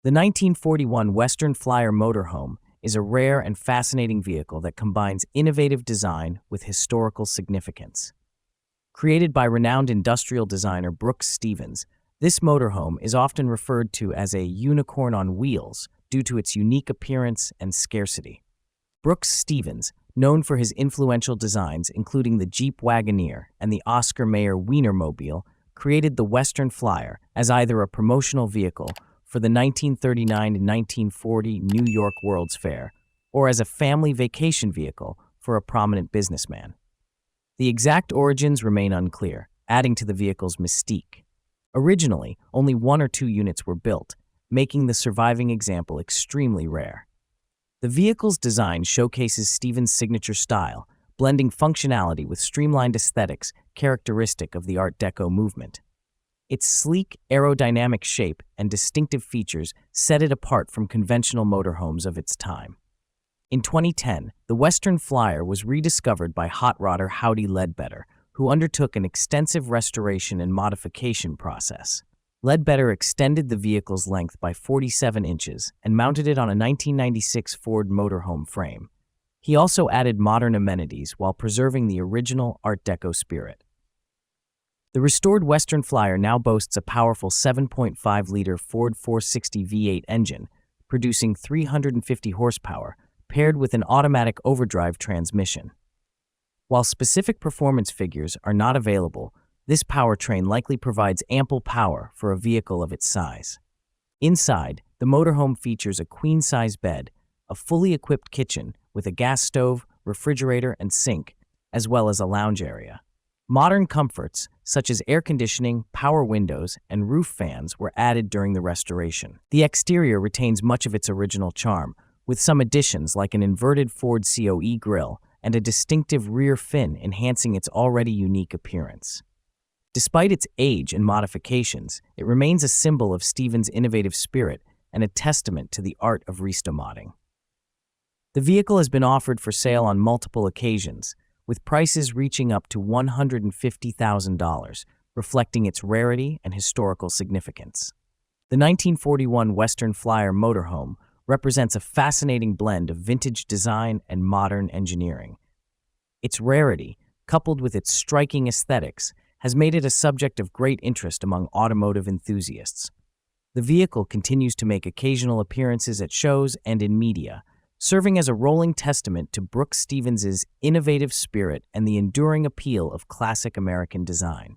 The 1941 Western Flyer Motorhome is a rare and fascinating vehicle that combines innovative design with historical significance. Created by renowned industrial designer Brooks Stevens, this motorhome is often referred to as a unicorn on wheels due to its unique appearance and scarcity. Brooks Stevens, known for his influential designs including the Jeep Wagoneer and the Oscar Mayer Wienermobile, created the Western Flyer as either a promotional vehicle for the 1939-1940 New York World's Fair or as a family vacation vehicle for a prominent businessman. The exact origins remain unclear, adding to the vehicle's mystique. Originally, only 1 or 2 units were built, making the surviving example extremely rare. The vehicle's design showcases Stevens' signature style, blending functionality with streamlined aesthetics characteristic of the Art Deco movement. Its sleek, aerodynamic shape and distinctive features set it apart from conventional motorhomes of its time. In 2010, the Western Flyer was rediscovered by hot rodder Howdy Ledbetter, who undertook an extensive restoration and modification process. Ledbetter extended the vehicle's length by 47 inches and mounted it on a 1996 Ford motorhome frame. He also added modern amenities while preserving the original Art Deco spirit. The restored Western Flyer now boasts a powerful 7.5-liter Ford 460 V8 engine, producing 350 horsepower, paired with an automatic overdrive transmission. While specific performance figures are not available, this powertrain likely provides ample power for a vehicle of its size. Inside, the motorhome features a queen-size bed, a fully equipped kitchen with a gas stove, refrigerator, and sink, as well as a lounge area. Modern comforts, such as air conditioning, power windows, and roof fans were added during the restoration. The exterior retains much of its original charm, with some additions like an inverted Ford COE grille and a distinctive rear fin enhancing its already unique appearance. Despite its age and modifications, it remains a symbol of Stevens' innovative spirit and a testament to the art of restomodding. The vehicle has been offered for sale on multiple occasions, with prices reaching up to $150,000, reflecting its rarity and historical significance. The 1941 Western Flyer Motorhome represents a fascinating blend of vintage design and modern engineering. Its rarity, coupled with its striking aesthetics, has made it a subject of great interest among automotive enthusiasts. The vehicle continues to make occasional appearances at shows and in media, serving as a rolling testament to Brooks Stevens' innovative spirit and the enduring appeal of classic American design.